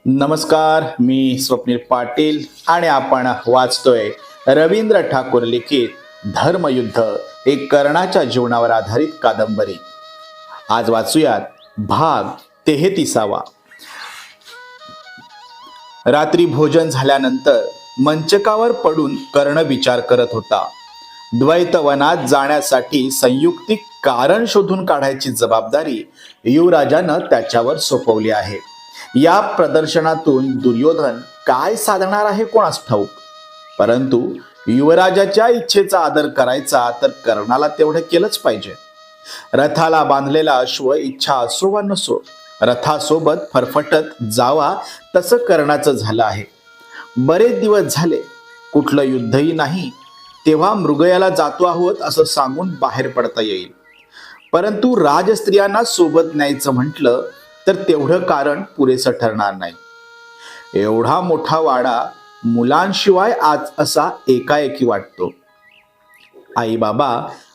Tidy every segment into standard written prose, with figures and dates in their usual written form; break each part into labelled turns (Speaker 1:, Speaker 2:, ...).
Speaker 1: नमस्कार, मी स्वप्नील पाटील आणि आपण वाचतोय रवींद्र ठाकूर लिखित धर्मयुद्ध, एक कर्णाच्या जीवनावर आधारित कादंबरी. आज वाचूयात भाग 33. रात्री भोजन झाल्यानंतर मंचकावर पडून कर्ण विचार करत होता. द्वैतवनात जाण्यासाठी संयुक्तिक कारण शोधून काढायची जबाबदारी युवराजानं त्याच्यावर सोपवली आहे. या प्रदर्शनातून दुर्योधन काय साधणार आहे कोणास ठाऊक, परंतु युवराजाच्या इच्छेचा आदर करायचा तर कर्णाला तेवढं केलंच पाहिजे. रथाला बांधलेला अश्व इच्छा असो वा नसो रथासोबत फरफटत जावा तसं कर्णाचं झालं आहे. बरेच दिवस झाले कुठलं युद्धही नाही, तेव्हा मृगयाला जातो आहोत असं सांगून बाहेर पडता येईल. परंतु राजस्त्रियांना सोबत न्यायचं म्हटलं तर तेवढं कारण पुरेसं ठरणार नाही. एवढा मोठा वाडा मुलांशिवाय आज असा एकाएकी वाटतो. आई बाबा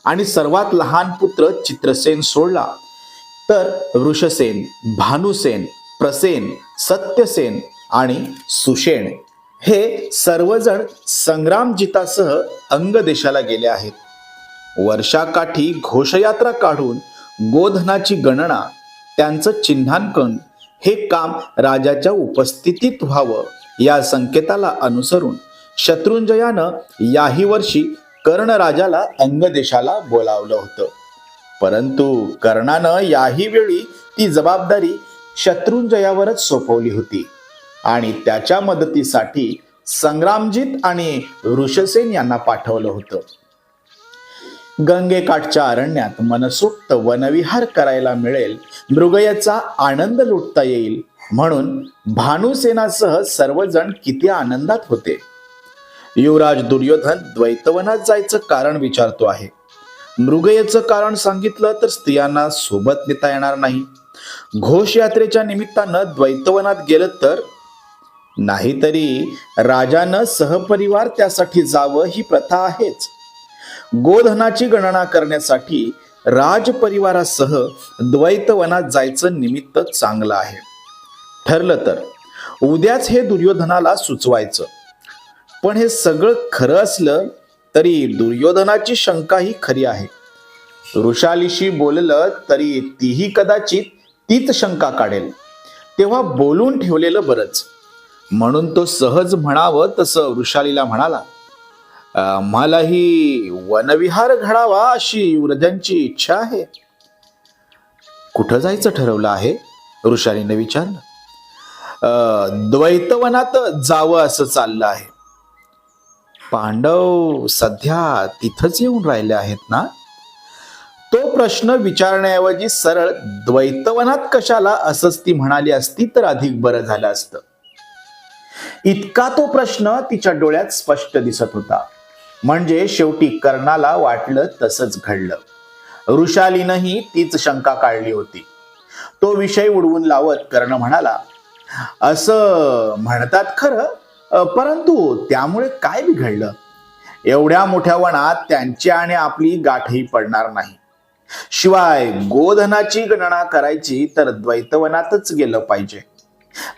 Speaker 1: आणि सर्वात लहान पुत्र चित्रसेन सोडला तर वृषसेन, भानुसेन, प्रसेन, सत्यसेन आणि सुषेण हे सर्वजण संग्रामजितासह अंगदेशाला गेले आहेत. वर्षाकाठी घोषयात्रा काढून गोधनाची गणना, त्यांचं चिन्हांकन हे काम राजाच्या उपस्थितीत व्हावं या संकेताला अनुसरून शत्रुंजयानं याही वर्षी कर्णराजाला अंगदेशाला बोलावलं होतं. परंतु कर्णानं याही वेळी ती जबाबदारी शत्रुंजयावरच सोपवली होती आणि त्याच्या मदतीसाठी संग्रामजित आणि वृषसेन यांना पाठवलं होतं. गंगेकाठच्या अरण्यात मनसोक्त वनविहार करायला मिळेल, मृगयाचा आनंद लुटता येईल म्हणून भानुसेनासह सर्वजण किती आनंदात होते. युवराज दुर्योधन द्वैतवनात जायचं कारण विचारतो आहे. मृगयाचं कारण सांगितलं तर स्त्रियांना सोबत नेता येणार नाही. घोषयात्रेच्या निमित्तानं द्वैतवनात गेलं तर, नाहीतरी राजानं सहपरिवार त्यासाठी जावं ही प्रथा आहेच. गोधनाची गणना करण्यासाठी राजपरिवारासह द्वैतवनात जायचं निमित्त चांगलं आहे. ठरलं तर उद्याच हे दुर्योधनाला सुचवायचं. पण हे सगळं खरं असलं तरी दुर्योधनाची शंका ही खरी आहे. वृषालीशी बोललं तरी तीही कदाचित तीच शंका काढेल, तेव्हा बोलून ठेवलेलं बरंच. म्हणून तो सहज म्हणावं तसं वृषालीला म्हणाला, मलाही वनविहार घडावा अशी युवराजांची इच्छा आहे. कुठं जायचं ठरवलं आहे? वृषालीने विचारलं. द्वैतवनात जावं असं चाललं आहे. पांडव सध्या तिथंच येऊन राहिले आहेत ना? तो प्रश्न विचारण्याऐवजी सरळ द्वैतवनात कशाला असंच ती म्हणाली असती तर अधिक बरं झालं असतं. इतका तो प्रश्न तिच्या डोळ्यात स्पष्ट दिसत होता. म्हणजे शेवटी कर्णाला वाटलं तसंच घडलं. वृषालीनंही तीच शंका काढली होती. तो विषय उडवून लावत कर्ण म्हणाला, असं म्हणतात खरं, परंतु त्यामुळे काय बिघडलं? एवढ्या मोठ्या वनात त्यांची आणि आपली गाठही पडणार नाही. शिवाय गोधनाची गणना करायची तर द्वैतवनातच गेलं पाहिजे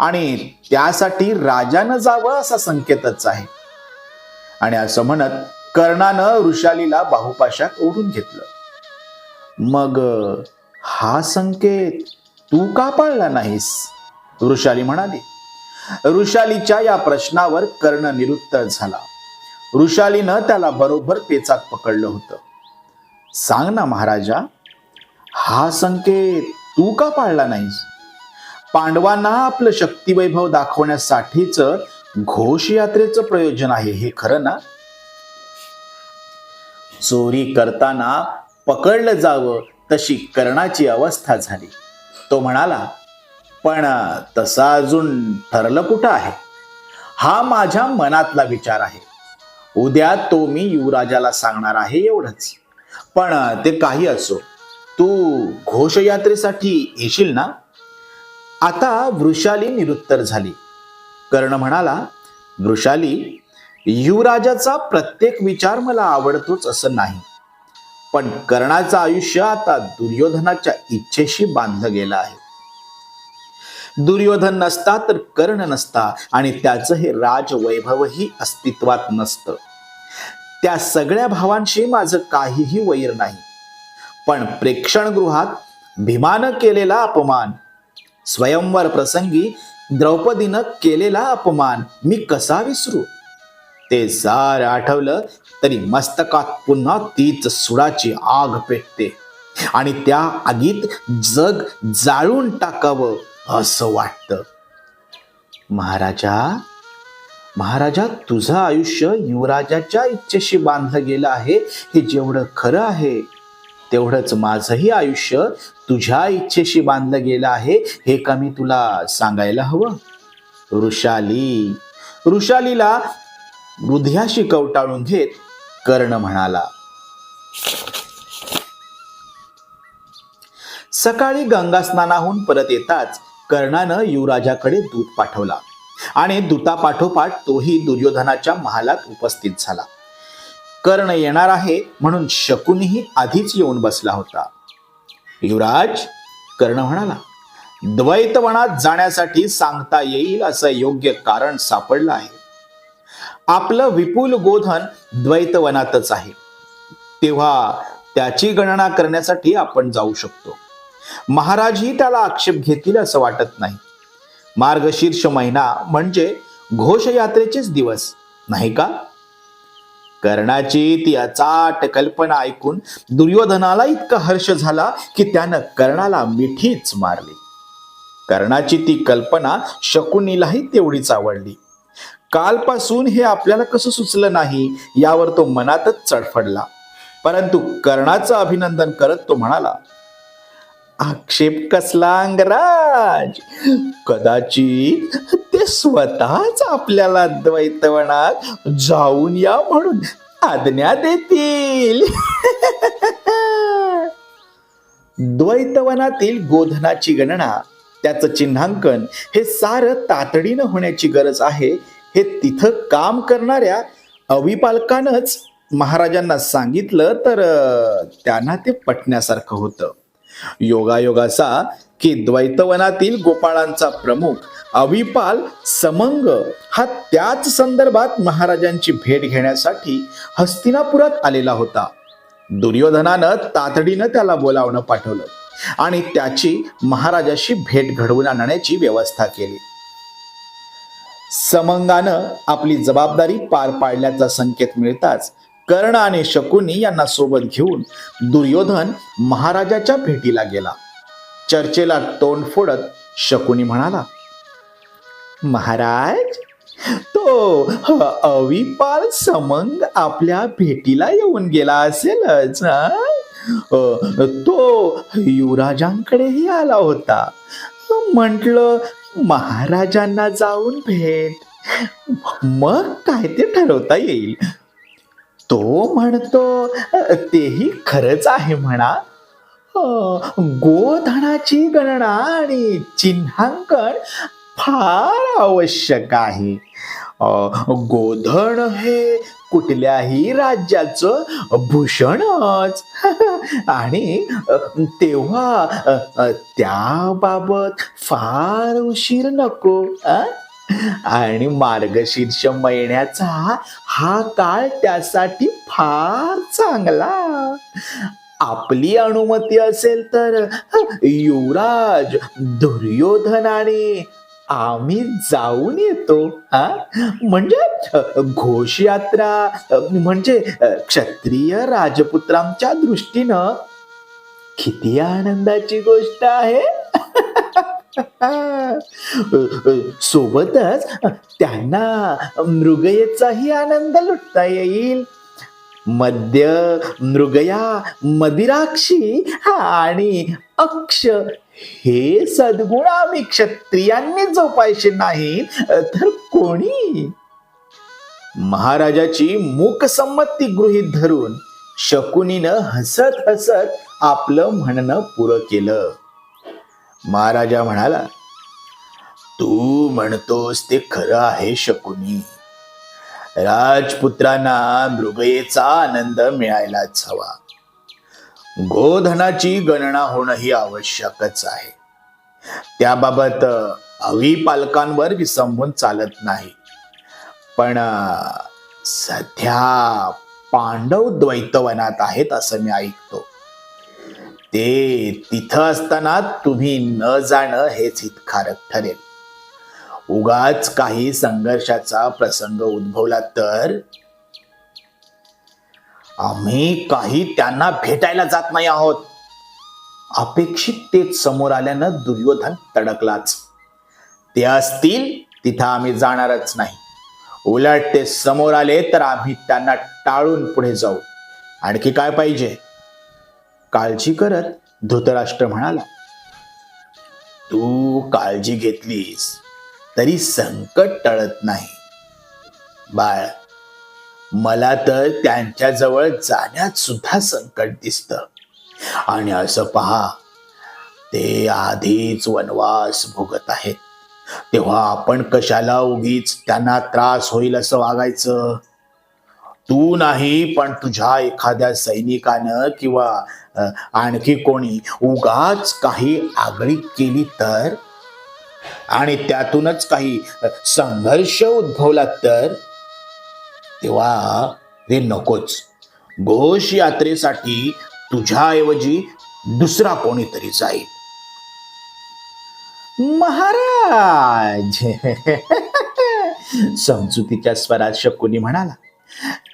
Speaker 1: आणि त्यासाठी राजानं जावं असा संकेतच आहे. आणि असं म्हणत कर्णानं वृषालीला बाहुपाशात ओढून घेतलं. मग हा संकेत तू का पाळला नाहीस? वृषाली म्हणाली. वृषालीच्या या प्रश्नावर कर्ण निरुत्तर झाला. वृषालीनं त्याला बरोबर पेचात पकडलं होतं. सांग ना महाराजा, हा संकेत तू का पाळला नाहीस? पांडवांना आपलं शक्तिवैभव दाखवण्यासाठीच घोषयात्रेचं प्रयोजन आहे हे खरं ना? चोरी करताना पकडलं जावं तशी कर्णाची अवस्था झाली. तो म्हणाला, पण तसं अजून ठरलं कुठं आहे? हा माझ्या मनातला विचार आहे. उद्या तो मी युवराजाला सांगणार आहे एवढंच. पण ते काही असो, तू घोषयात्रेसाठी येशील ना? आता वृषाली निरुत्तर झाली. कर्ण म्हणाला, वृषाली, युवराजाचा प्रत्येक विचार मला आवडतोच असं नाही, पण कर्णाचं आयुष्य आता दुर्योधनाच्या इच्छेशी बांधलं गेलं आहे. दुर्योधन नसता तर कर्ण नसता आणि त्याचं हे राजवैभवही अस्तित्वात नसतं. त्या सगळ्या भावांशी माझं काहीही वैर नाही, पण प्रेक्षणगृहात भीमानं केलेला अपमान, स्वयंवर प्रसंगी द्रौपदीनं केलेला अपमान मी कसा विसरू. ते सार आठवलं तरी मस्तकात पुन्हा तीच सुडाची आग पेटते आणि त्या आगीत जग जाळून टाकावं असं वाटतं. महाराजा, तुझं आयुष्य युवराजाच्या इच्छेशी बांधलं गेलं आहे हे जेवढं खरं आहे, तेवढंच माझंही आयुष्य तुझ्या इच्छेशी बांधलं गेलं आहे हे का मी तुला सांगायला हवं. ऋषालीला हृदयाशी कवटाळून घेत कर्ण म्हणाला. सकाळी गंगा स्नानाहून परत येताच कर्णानं युवराजाकडे दूत पाठवला आणि दूतापाठोपाठ तोही दुर्योधनाच्या महालात उपस्थित झाला. कर्ण येणार आहे म्हणून शकुनीही आधीच येऊन बसला होता. युवराज, कर्ण म्हणाला, द्वैतवनात जाण्यासाठी सांगता येईल असं योग्य कारण सापडलं आहे. आपलं विपुल गोधन द्वैतवनातच आहे, तेव्हा त्याची गणना करण्यासाठी आपण जाऊ शकतो. महाराजही त्याला आक्षेप घेतील असं वाटत नाही. मार्गशीर्ष महिना म्हणजे घोषयात्रेचेच दिवस, नाही का? कर्णाची ती अचाट कल्पना ऐकून दुर्योधनाला इतका हर्ष झाला की त्यानं कर्णाला मिठीच मारली. कर्णाची ती कल्पना शकुनीलाही तेवढीच आवडली. कालपासून हे आपल्याला कसं सुचलं नाही यावर तो मनातच चडफडला. परंतु कर्णाचं अभिनंदन करत तो म्हणाला, आक्षेप कसला अंगराज, कदाचित ते स्वतःच आपल्याला द्वैतवनात जाऊन या म्हणून आज्ञा देतील. द्वैतवनातील गोधनाची गणना, त्याचं चिन्हांकन हे सारं तातडीनं होण्याची गरज आहे हे तिथं काम करणाऱ्या अविपालकानंच महाराजांना सांगितलं तर त्यांना ते पटण्यासारखं होतं. योगायोगाचा की द्वैतवनातील गोपाळांचा प्रमुख अविपाल समंग हा त्याच संदर्भात महाराजांची भेट घेण्यासाठी हस्तिनापुरात आलेला होता. दुर्योधनानं तातडीनं त्याला बोलावणं पाठवलं आणि त्याची महाराजाशी भेट घडवून आणण्याची व्यवस्था केली. समंगानं आपली जबाबदारी पार पाडल्याचा संकेत मिळताच कर्ण आणि शकुनी यांना सोबत घेऊन दुर्योधन महाराजाच्या भेटीला गेला. चर्चेला तोंड फोडत शकुनी म्हणाला, महाराज, तो अविपाल समंग आपल्या भेटीला येऊन गेला असेलच. तो युवराजांकडेही आला होता. म्हटलं महाराजांना जाऊन भेट, मग काय ते ठरवता येईल. तो म्हणतो तेही खरंच आहे म्हणा. गोधनाची गणना आणि चिन्हांकन फार आवश्यक आहे. गोधन हे कुठल्याही राज्याचं भूषणच आणि तेव्हा त्याबाबत फार उशीर नको. आणि मार्गशीर्ष महिन्याचा हा काळ त्यासाठी फार चांगला. आपली अनुमती असेल तर युवराज, दुर्योधन आणि आम्ही जाऊन येतो. म्हणजे घोषयात्रा म्हणजे क्षत्रिय राजपुत्रांच्या दृष्टीनं किती आनंदाची गोष्ट आहे. सोबतच त्यांना मृगयेचाही आनंद लुटता येईल. मद्य, मृगया, मदिराक्षी आणि अक्ष हे सद्गुण आम्ही क्षत्रियांनी जोपायचे नाही तर कोणी. महाराजाची मूकसंमती गृहीत धरून शकुनीनं हसत हसत आपलं म्हणणं पुरं केलं. महाराजा म्हणाला, तू म्हणतोस ते खरं आहे शकुनी. राजपुत्रांना मृगयेचा आनंद मिळायलाच हवा. गोधनाची गणना होणं ही आवश्यकच आहे. त्याबाबत अवी पालकांवर विसंबून चालत नाही. पण सध्या पांडव द्वैतवनात आहेत असं मी ऐकतो. ते तिथं असताना तुम्ही न जाणं हेच हितकारक ठरेल. उगाच काही संघर्षाचा प्रसंग उद्भवला तर. आम्ही काही त्यांना भेटायला जात नाही आहोत. अपेक्षित तेच समोर आल्यानं दुर्योधन तडकलाच. ते असतील तिथं आम्ही जाणारच नाही. उलट ते समोर आले तर आम्ही त्यांना टाळून पुढे जाऊ. आणखी काय पाहिजे? काळजी करत धृतराष्ट्र म्हणाला, तू काळजी घेतलीस तरी संकट टळत नाही. बाळ, मला तर त्यांच्याजवळ जाण्यात सुद्धा संकट दिसतं. आणि असं पहा, ते आधीच वनवास भोगत आहेत, तेव्हा आपण कशाला उगीच त्यांना त्रास होईल असं वागायचं? तू नाही पण तुझ्या एखाद्या सैनिकानं किंवा आणखी कोणी उगाच काही आगळीक केली तर, आणि त्यातूनच काही संघर्ष उद्भवला तर, तेव्हा ते नकोच. घोष यात्रेसाठी तुझ्याऐवजी दुसरा कोणीतरी जाईल. महाराज, समजुतीच्या स्वरात शकुनी म्हणाला,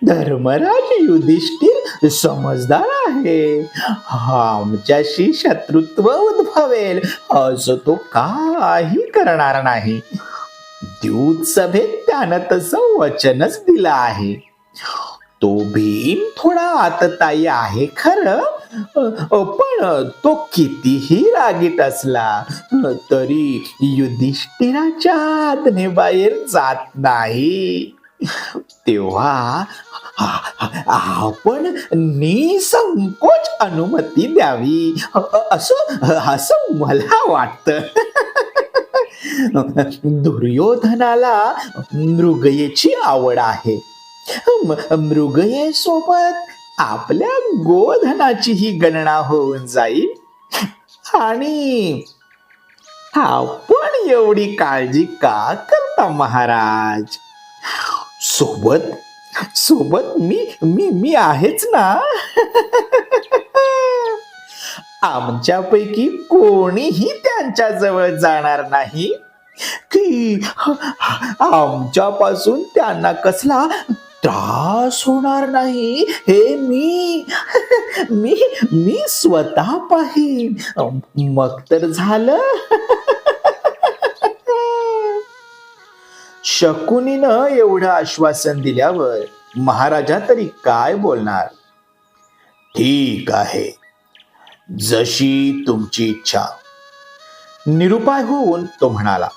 Speaker 1: धर्मराज युधिष्ठिर समजदार आहे. आमच्याशी शत्रुत्व उद्भवेल असं तो काही करणार नाही. द्यूत सभेत त्यानं तसं वचनच दिलं आहे. तो भीम थोडा आततायी आहे खरं, पण तो कितीही रागीट असला तरी युधिष्ठिराच्या आज्ञेबाहेर जात नाही. तेव्हा आपण निसंकोच अनुमती द्यावी असं मला वाटतं. दुर्योधनाला मृगयेची आवड आहे. मृगयेसोबत आपल्या गोधनाची ही गणना होऊन जाईल. आणि आपण एवढी काळजी का करता महाराज? सोबत मी आहेच ना. आमच्यापैकी कोणीही त्यांच्या जवळ जाणार नाही की आमच्यापासून त्यांना कसला त्रास होणार नाही हे मी स्वतः पाहीन. मग तर झालं. शकुनीनं एवढं आश्वासन दिल्यावर महाराजा तरी काय बोलणार. ठीक आहे, जशी तुमची इच्छा, निरुपाय होऊन तो म्हणाला.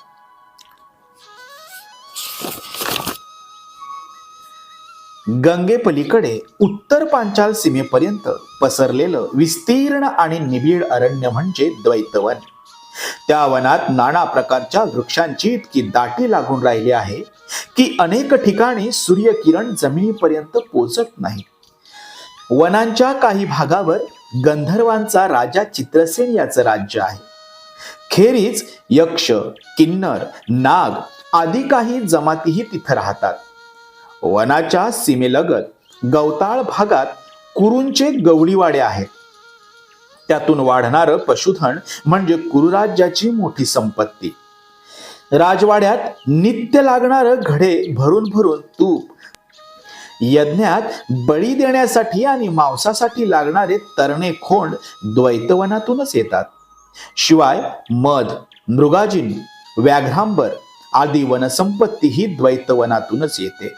Speaker 1: गंगेपलीकडे उत्तर पांचाल सीमेपर्यंत पसरलेलं विस्तीर्ण आणि निबिड अरण्य म्हणजे द्वैतवन. त्या वनात नाना प्रकारच्या वृक्षांची इतकी दाटी लागून राहिली आहे की अनेक ठिकाणी सूर्यकिरण जमिनीपर्यंत पोचत नाही. वनांच्या काही भागावर गंधर्वांचा राजा चित्रसेन याचं राज्य आहे. खेरीज यक्ष, किन्नर, नाग आदी काही जमातीही तिथं राहतात. वनाच्या सीमेलगत गवताळ भागात कुरूंचे गवळीवाडे आहेत. त्यातून वाढणारं पशुधन म्हणजे कुरुराज्याची मोठी संपत्ती. राजवाड्यात नित्य लागणारं घडे भरून भरून तूप, यज्ञात बळी देण्यासाठी आणि मांसासाठी लागणारे तरणे खोंड द्वैतवनातूनच येतात. शिवाय मध, मृगाजिन, व्याघ्रांबर आदी वनसंपत्ती ही द्वैतवनातूनच येते.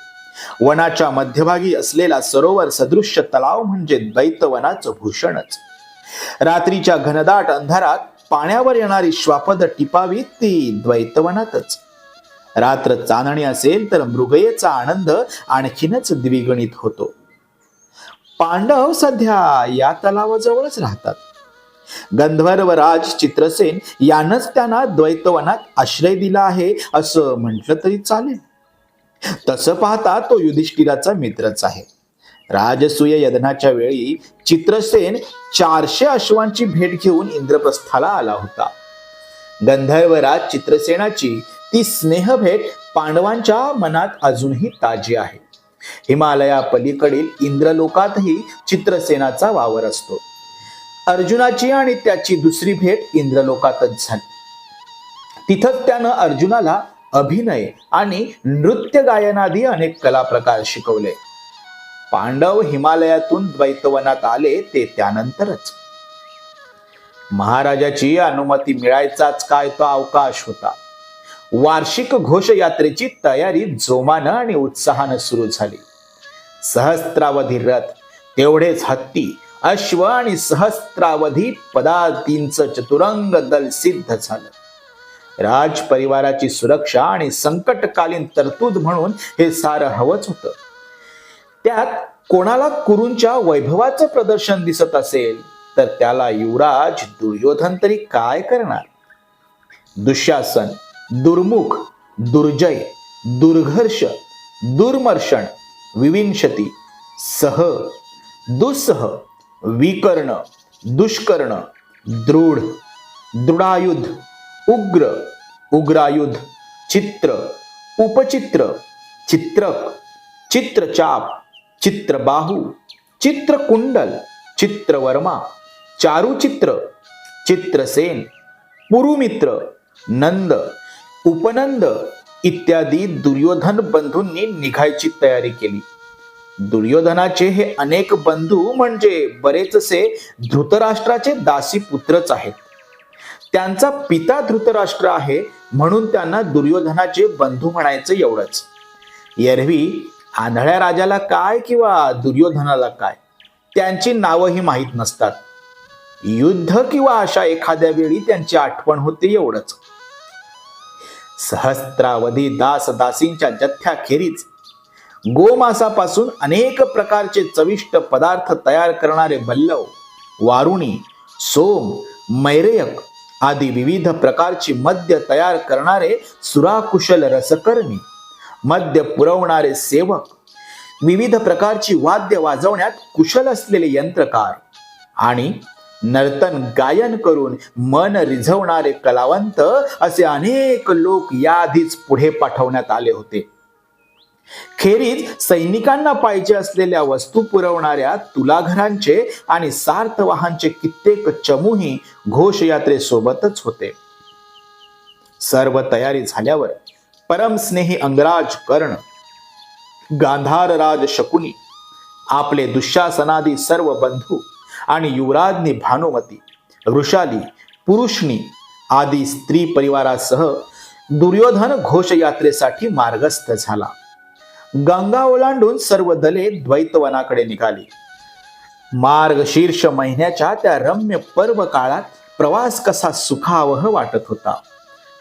Speaker 1: वनाच्या मध्यभागी असलेला सरोवर सदृश्य तलाव म्हणजे द्वैतवनाचं भूषणच. रात्रीच्या घनदाट अंधारात पाण्यावर येणारी श्वापद टिपावी ती द्वैतवनातच. रात्र चांदणी असेल तर मृगयेचा आनंद आणखीनच द्विगुणित होतो. पांडव सध्या या तलावाजवळच राहतात. गंधर्व राज चित्रसेन यानंच त्यांना द्वैतवनात आश्रय दिला आहे असं म्हटलं तरी चालेल. तसं पाहता तो युधिष्ठिराचा मित्रच आहे. राजसूय यज्ञाच्या वेळी चित्रसेन 400 अश्वांची भेट घेऊन इंद्रप्रस्थाला आला होता. गंधर्वराज चित्रसेनाची ती स्नेहभेट पांडवांच्या मनात अजूनही ताजी आहे. हिमालया पलीकडील इंद्रलोकातही चित्रसेनाचा वावर असतो. अर्जुनाची आणि त्याची दुसरी भेट इंद्रलोकातच झाली. तिथंच त्यानं अर्जुनाला अभिनय आणि नृत्य गायनादी अनेक कला प्रकार शिकवले. पांडव हिमालयातून द्वैतवनात आले ते त्यानंतरच. महाराजाची अनुमती मिळायचाच काय तो अवकाश होता. वार्षिक घोषयात्रेची तयारी जोमानं आणि उत्साहानं सुरू झाली. सहस्त्रावधी रथ, तेवढेच हत्ती, अश्व आणि सहस्त्रावधी पदातींचं चतुरंग दल सिद्ध झालं. राज परिवाराची सुरक्षा आणि संकटकालीन तरतूद म्हणून हे सारं हवंच होतं. त्यात कोणाला कुरूंच्या वैभवाचं प्रदर्शन दिसत असेल तर त्याला युवराज दुर्योधन तरी काय करणार. दुःशासन, दुर्मुख, दुर्जय, दुर्घर्ष, दुर्मर्षण, विविंशती, सह, दुस्सह, विकर्ण, दुष्कर्ण, दृढ, दृढायुध, उग्र, उग्रायुध, चित्र, उपचित्र, चित्रक, चित्रचाप, चित्रबाहू, चित्रकुंडल, चित्रवर्मा, चारुचित्र, चित्रसेन, पुरुमित्र, नंद, उपनंद इत्यादी दुर्योधन बंधूंनी निघायची तयारी केली. दुर्योधनाचे हे अनेक बंधू म्हणजे बरेचसे धृतराष्ट्राचे दासी पुत्रच आहेत. त्यांचा पिता धृतराष्ट्र आहे म्हणून त्यांना दुर्योधनाचे बंधू म्हणायचं एवढंच. एरवी आंधळ्या राजाला काय किंवा दुर्योधनाला काय, त्यांची नावंही माहीत नसतात. युद्ध किंवा अशा एखाद्या वेळी त्यांची आठवण होते एवढंच. सहस्त्रावधी दास दासींच्या जथ्याखेरीज गोमांसापासून अनेक प्रकारचे चविष्ट पदार्थ तयार करणारे बल्लव, वारुणी, सोम, मैरेयक आदी विविध प्रकारची मद्य तयार करणारे सुराकुशल रसकर्मी, मद्य पुरवणारे सेवक, विविध प्रकारची वाद्य वाजवण्यात कुशल असलेले यंत्रकार आणि नर्तन गायन करून मन रिझवणारे कलावंत असे अनेक लोक याआधीच पुढे पाठवण्यात आले होते. खेरीज सैनिकांना पाहिजे असलेल्या वस्तू पुरवणाऱ्या तुलाघरांचे आणि सार्थवाहांचे कित्येक चमूही घोषयात्रेसोबतच होते. सर्व तयारी झाल्यावर परमस्नेही अंगराज कर्ण, गांधारराज शकुनी, आपले दुःशासनादी सर्व बंधू आणि युवराज्ञी भानुमती, वृषाली, पुरुषनी आदी स्त्री परिवारासह दुर्योधन घोषयात्रेसाठी मार्गस्थ झाला. गंगा ओलांडून सर्व दले द्वैतवनाकडे निघाली. मार्गशीर्ष महिन्याच्या त्या रम्य पर्व काळात प्रवास कसा सुखावह वाटत होता.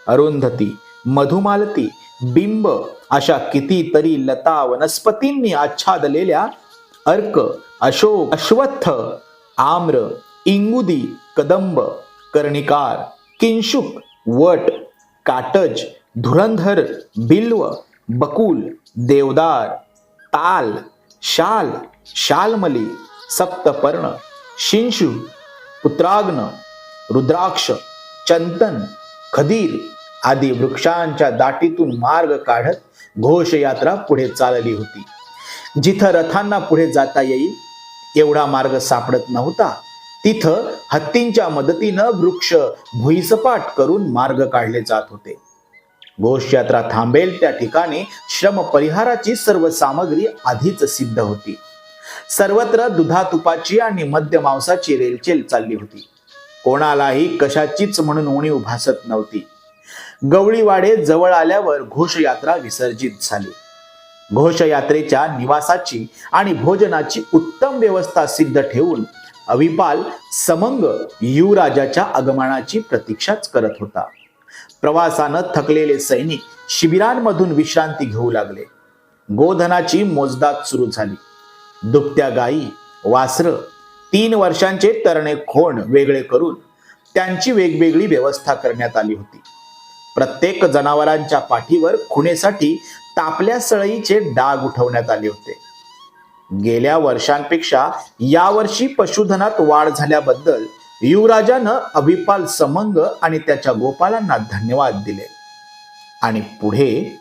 Speaker 1: अरुंधती, मधुमालती, बिंब अशा कितीतरी लता वनस्पतींनी आच्छादलेल्या अर्क, अशोक, अश्वत्थ, आम्र, इंगुदी, कदंब, कर्णिकार, किंशुक, वट, काटज, धुरंधर, बिल्व, बकुल, देवदार, ताल, शाल, शालमली, सप्तपर्ण, शिंशु, पुत्राग्न, रुद्राक्ष, चंदन, खदीर आदी वृक्षांच्या दाटीतून मार्ग काढत घोषयात्रा पुढे चालली होती. जिथं रथांना पुढे जाता येईल एवढा मार्ग सापडत नव्हता तिथं हत्तींच्या मदतीनं वृक्ष भुईसपाट करून मार्ग काढले जात होते. घोषयात्रा थांबेल त्या ठिकाणी श्रम परिहाराची सर्व सामग्री आधीच सिद्ध होती. सर्वत्र दुधातुपाची आणि मद्य मांसाची रेलचेल चालली होती. कोणालाही कशाचीच म्हणून उणीव भासत नव्हती. गवळीवाडे जवळ आल्यावर घोषयात्रा विसर्जित झाली. घोषयात्रेच्या निवासाची आणि भोजनाची उत्तम व्यवस्था सिद्ध ठेवून अविपाल समंग युवराजाच्या आगमनाची प्रतीक्षाच करत होता. प्रवासानं थकलेले सैनिक शिबिरांमधून विश्रांती घेऊ लागले. गोधनाची मोजदाद सुरू झाली. दुभत्या गायी, वासरं, 3 वर्षांचे तरणे खोंड वेगळे करून त्यांची वेगवेगळी व्यवस्था करण्यात आली होती. प्रत्येक जनावरांच्या पाठीवर खुणेसाठी तापल्या सळईचे डाग उठवण्यात आले होते. गेल्या वर्षांपेक्षा यावर्षी पशुधनात वाढ झाल्याबद्दल युवराजानं अभिपाल समंग आणि त्याच्या गोपालांना धन्यवाद दिले आणि पुढे